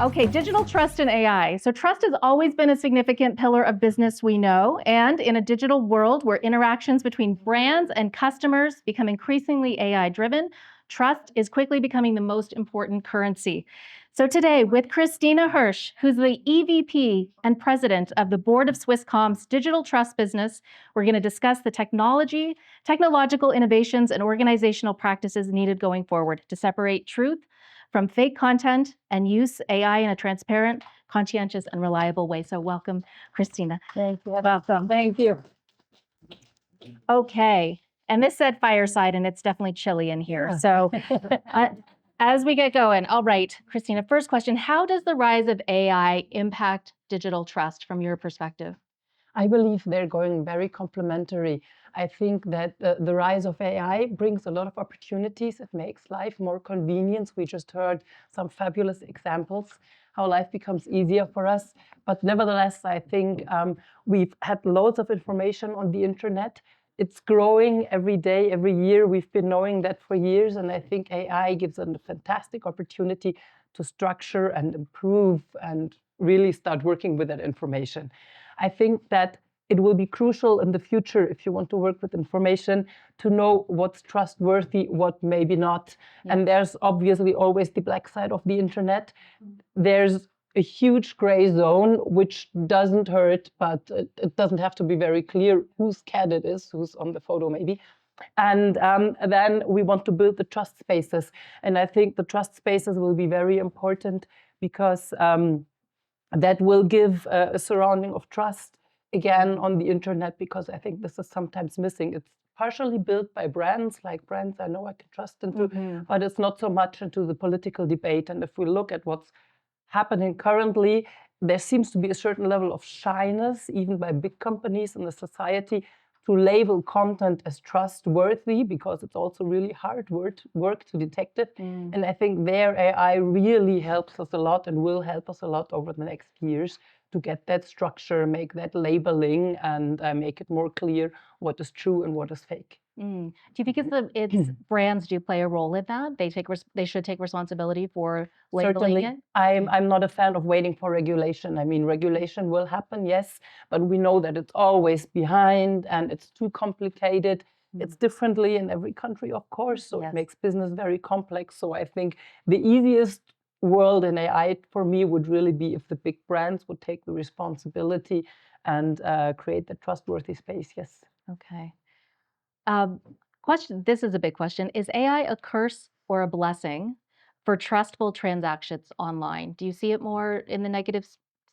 Okay, digital trust and AI. So trust has always been a significant pillar of business we know, and in a digital world where interactions between brands and customers become increasingly AI-driven, trust is quickly becoming the most important currency. So today, with Christina Hirsch, who's the EVP and President of the Board of Swisscom's digital trust business, we're going to discuss the technological innovations and organizational practices needed going forward to separate truth from fake content and use AI in a transparent, conscientious, and reliable way. So welcome, Christina. Thank you. Welcome. Thank you. Okay, and this said Fireside, and it's definitely chilly in here. Yeah. So as we get going, all right, Christina, first question, how does the rise of AI impact digital trust from your perspective? I believe they're going very complementary. I think that the rise of AI brings a lot of opportunities. It makes life more convenient. We just heard some fabulous examples how life becomes easier for us. But nevertheless, I think we've had loads of information on the internet. It's growing every day, every year. We've been knowing that for years. And I think AI gives us a fantastic opportunity to structure and improve and really start working with that information. I think that it will be crucial in the future, if you want to work with information, to know what's trustworthy, what maybe not. Yeah. And there's obviously always the black side of the internet. There's a huge gray zone, which doesn't hurt, but it doesn't have to be very clear whose cat it is, who's on the photo maybe. And then we want to build the trust spaces. And I think the trust spaces will be very important because that will give a surrounding of trust again on the internet, because I think this is sometimes missing. It's partially built by brands, like brands I know I can trust into, but it's not so much into the political debate. And if we look at what's happening currently, there seems to be a certain level of shyness, even by big companies in the society, to label content as trustworthy, because it's also really hard work to detect it. And I think their AI really helps us a lot and will help us a lot over the next years to get that structure, make that labeling, and make it more clear what is true and what is fake. Do you think it's brands do play a role in that? They should take responsibility for labeling Certainly. it? I'm not a fan of waiting for regulation. I mean, regulation will happen, yes, but we know that it's always behind and it's too complicated. It's differently in every country, of course, so it makes business very complex. So I think the easiest world in AI for me would really be if the big brands would take the responsibility and create the trustworthy space, yes. Okay. Question. This is a big question. Is AI a curse or a blessing for trustful transactions online? Do you see it more in the negative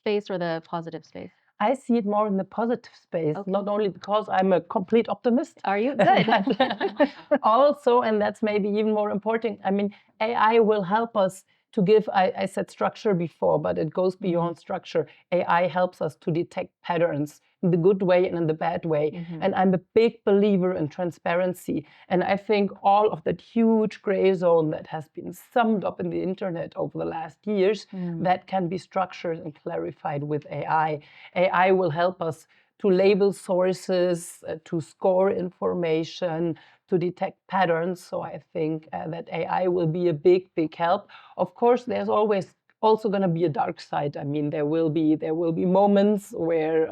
space or the positive space? I see it more in the positive space, not only because I'm a complete optimist. Are you? Good. Also, and that's maybe even more important, I mean, AI will help us to give, I said structure before, but it goes beyond structure. AI helps us to detect patterns in the good way and in the bad way. And I'm a big believer in transparency. And I think all of that huge gray zone that has been summed up in the internet over the last years, that can be structured and clarified with AI. AI will help us to label sources, to score information, to detect patterns. So I think that AI will be a big, big help. Of course, there's always also going to be a dark side. I mean, there will be moments where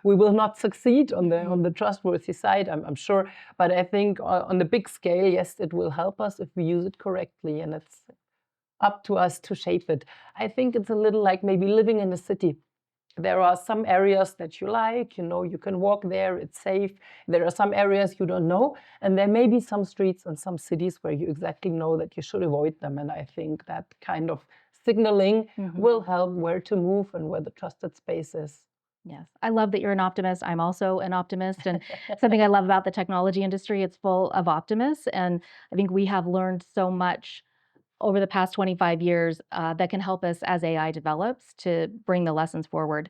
we will not succeed on the trustworthy side, I'm sure. But I think on the big scale, yes, it will help us if we use it correctly, and it's up to us to shape it. I think it's a little like maybe living in a city. There are some areas that you like, you can walk there, it's safe. There are some areas you don't know, and there may be some streets and some cities where you exactly know that you should avoid them. And I think that kind of signaling will help where to move and where the trusted space is. Yes, I love that you're an optimist. I'm also an optimist, and something I love about the technology industry, it's full of optimists, and I think we have learned so much over the past 25 years that can help us as AI develops to bring the lessons forward.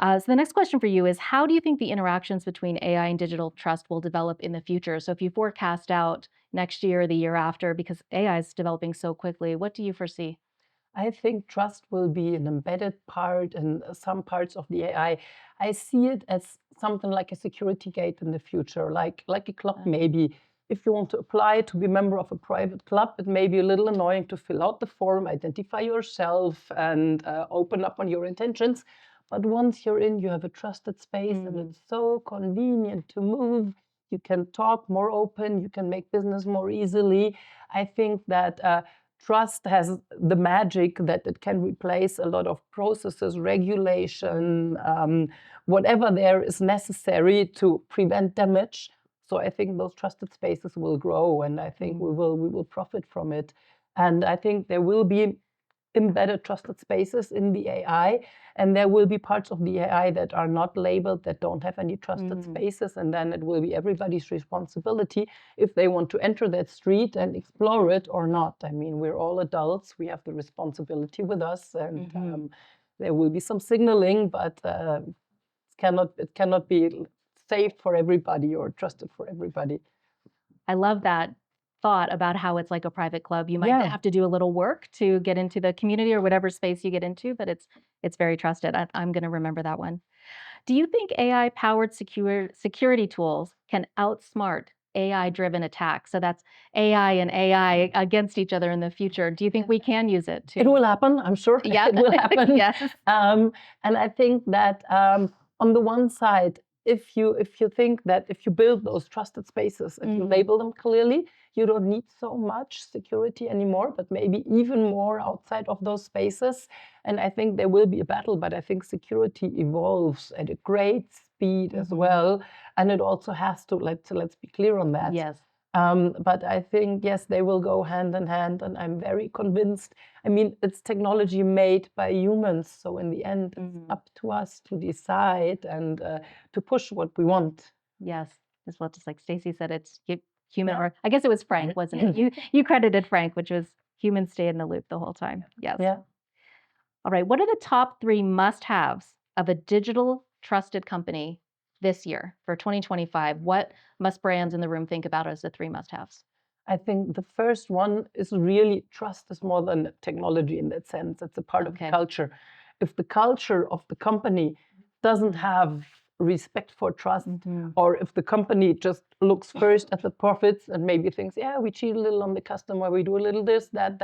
So the next question for you is, how do you think the interactions between AI and digital trust will develop in the future? So if you forecast out next year, the year after, because AI is developing so quickly, what do you foresee? I think trust will be an embedded part in some parts of the AI. I see it as something like a security gate in the future, like a clock maybe. if you want to apply to be a member of a private club, it may be a little annoying to fill out the form, identify yourself, and open up on your intentions. But once you're in, you have a trusted space, and it's so convenient to move. You can talk more open, you can make business more easily. I think that trust has the magic that it can replace a lot of processes, regulation, whatever there is necessary to prevent damage. So I think those trusted spaces will grow, and I think we will profit from it. And I think there will be embedded trusted spaces in the AI, and there will be parts of the AI that are not labeled, that don't have any trusted spaces, and then it will be everybody's responsibility if they want to enter that street and explore it or not. I mean, we're all adults, we have the responsibility with us, and there will be some signaling, but it cannot be safe for everybody or trusted for everybody. I love that thought about how it's like a private club. You might have to do a little work to get into the community or whatever space you get into, but it's very trusted. I'm going to remember that one. Do you think AI-powered security tools can outsmart AI-driven attacks? So that's AI and AI against each other in the future. Do you think we can use it to? It will happen, I'm sure. Yeah. It will happen. Yes. And I think that on the one side, if you think that if you build those trusted spaces and you label them clearly, you don't need so much security anymore, but maybe even more outside of those spaces. And I think there will be a battle, but I think security evolves at a great speed as well. And it also has to, let's be clear on that. Yes. But I think, yes, they will go hand in hand, and I'm very convinced. I mean, it's technology made by humans, so in the end, it's up to us to decide and to push what we want. Yes, as well, just like Stacy said, it's human, or I guess it was Frank, wasn't it? You credited Frank, which was humans stay in the loop the whole time. Yes. Yeah. All right, what are the top 3 must-haves of a digital trusted company this year for 2025? What must brands in the room think about as the 3 must-haves? I think the first one is really trust is more than technology in that sense. It's a part of the culture. If the culture of the company doesn't have respect for trust, or if the company just looks first at the profits and maybe thinks, yeah, we cheat a little on the customer, we do a little this, that,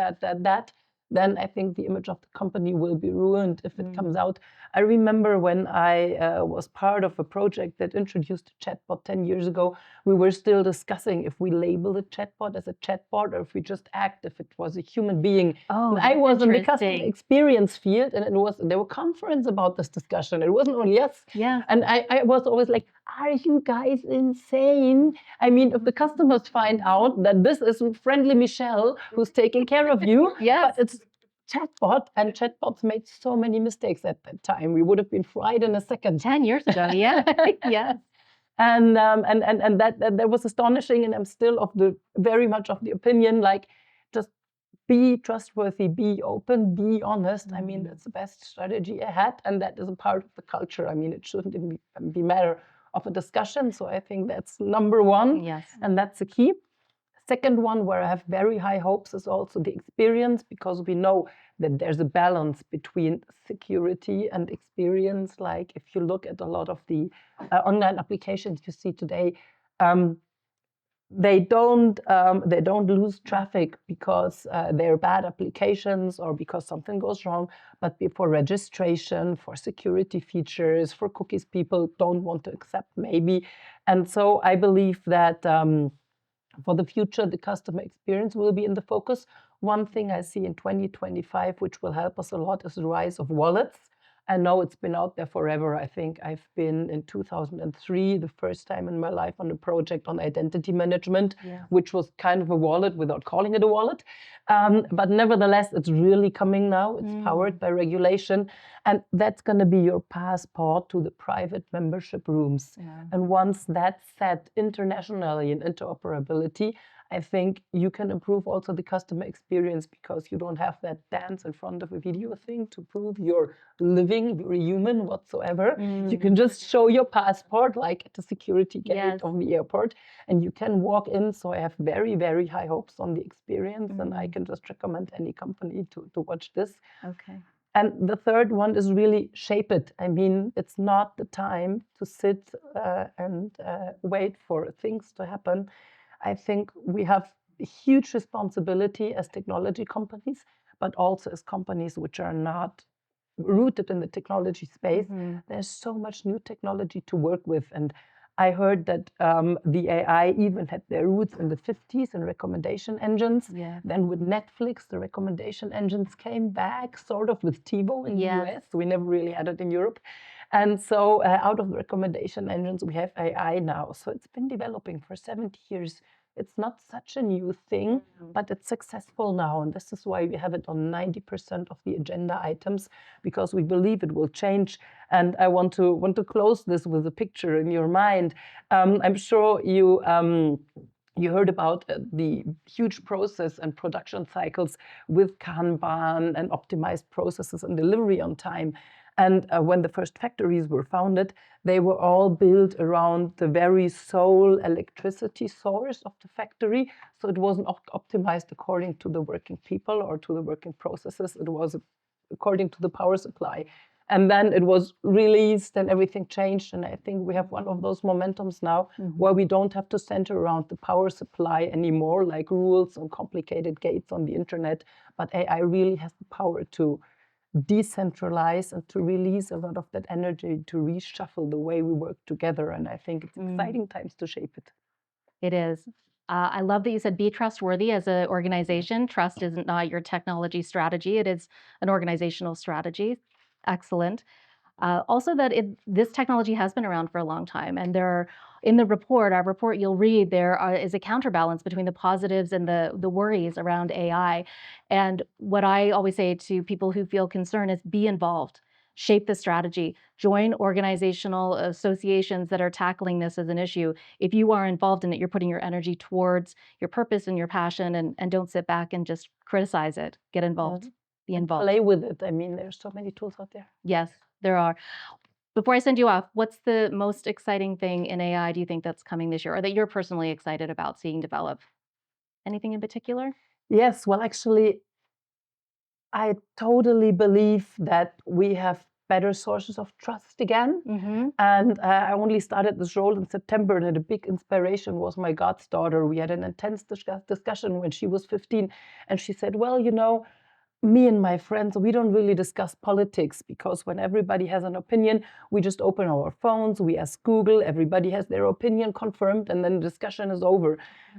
then I think the image of the company will be ruined if it comes out. I remember when I was part of a project that introduced a chatbot 10 years ago, we were still discussing if we label a chatbot as a chatbot or if we just act if it was a human being. Oh, I was in the customer experience field, and there were conferences about this discussion. It wasn't only us. Yeah. And I was always like, are you guys insane? I mean, if the customers find out that this is friendly Michelle who's taking care of you, but it's chatbot, and chatbots made so many mistakes at that time. We would have been fried in a second. 10 years ago, yeah. Yes. And that was astonishing, and I'm still very much of the opinion, like, just be trustworthy, be open, be honest. I mean, that's the best strategy I had, and that is a part of the culture. I mean, it shouldn't even be matter of a discussion. So I think that's number one, and that's the key. Second one, where I have very high hopes, is also the experience, because we know that there's a balance between security and experience. Like, if you look at a lot of the online applications you see today, they don't lose traffic because they're bad applications or because something goes wrong, but for registration, for security features, for cookies people don't want to accept maybe. And so I believe that for the future, the customer experience will be in the focus. One thing I see in 2025, which will help us a lot, is the rise of wallets. I know it's been out there forever. I think I've been in 2003, the first time in my life, on a project on identity management, which was kind of a wallet without calling it a wallet. But nevertheless, it's really coming now. It's powered by regulation. And that's going to be your passport to the private membership rooms. And once that's set internationally in interoperability, I think you can improve also the customer experience, because you don't have that dance in front of a video thing to prove you're living, you're a human whatsoever. You can just show your passport, like at the security gate of the airport, and you can walk in. So I have very, very high hopes on the experience, and I can just recommend any company to watch this. Okay. And the third one is really shape it. I mean, it's not the time to sit and wait for things to happen. I think we have a huge responsibility as technology companies, but also as companies which are not rooted in the technology space. There's so much new technology to work with. And I heard that the AI even had their roots in the 50s in recommendation engines. Yeah. Then with Netflix, the recommendation engines came back, sort of with TiVo in the US. We never really had it in Europe. And so out of the recommendation engines, we have AI now. So it's been developing for 70 years. It's not such a new thing, but it's successful now. And this is why we have it on 90% of the agenda items, because we believe it will change. And I want to close this with a picture in your mind. I'm sure you heard about the huge process and production cycles with Kanban and optimized processes and delivery on time. And when the first factories were founded, they were all built around the very sole electricity source of the factory. So it wasn't optimized according to the working people or to the working processes. It was according to the power supply. And then it was released and everything changed. And I think we have one of those momentums now where we don't have to center around the power supply anymore, like rules and complicated gates on the internet. But AI really has the power to decentralize and to release a lot of that energy to reshuffle the way we work together. And I think it's exciting times to shape it. It is. I love that you said be trustworthy as an organization. Trust isn't not your technology strategy. It is an organizational strategy. Excellent. Also that this technology has been around for a long time, and in our report you'll read is a counterbalance between the positives and the worries around AI. And what I always say to people who feel concerned is be involved, shape the strategy, join organizational associations that are tackling this as an issue. If you are involved in it, you're putting your energy towards your purpose and your passion, and don't sit back and just criticize it. Get involved. Be involved. Play with it. I mean, there's so many tools out there. Yes, there are. Before I send you off, what's the most exciting thing in AI do you think that's coming this year, or that you're personally excited about seeing develop? Anything in particular? Yes, well, actually, I totally believe that we have better sources of trust again. And I only started this role in September, and a big inspiration was my goddaughter. We had an intense discussion when she was 15, and she said, well, you know, me and my friends, we don't really discuss politics, because when everybody has an opinion, we just open our phones, we ask Google, everybody has their opinion confirmed, and then the discussion is over.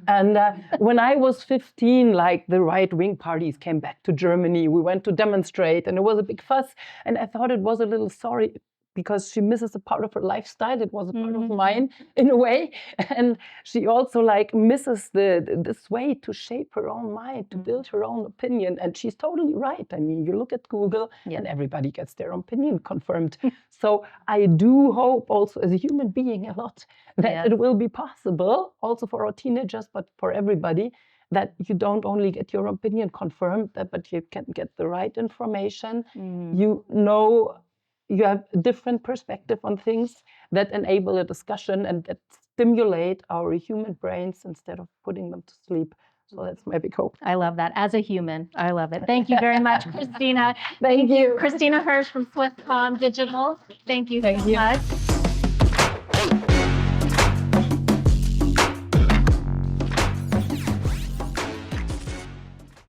And when I was 15, like the right-wing parties came back to Germany, we went to demonstrate, and it was a big fuss. And I thought it was a little sorry, because she misses a part of her lifestyle. It was a part of mine in a way. And she also like misses this way to shape her own mind, to build her own opinion. And she's totally right. I mean, you look at Google and everybody gets their opinion confirmed. So I do hope also as a human being a lot that it will be possible also for our teenagers, but for everybody, that you don't only get your opinion confirmed, but you can get the right information. You know, you have a different perspective on things that enable a discussion and that stimulate our human brains instead of putting them to sleep. So that's my big hope. I love that. As a human, I love it. Thank you very much, Christina. Thank you. Christina Hirsch from Swisscom Digital. Thank you so much.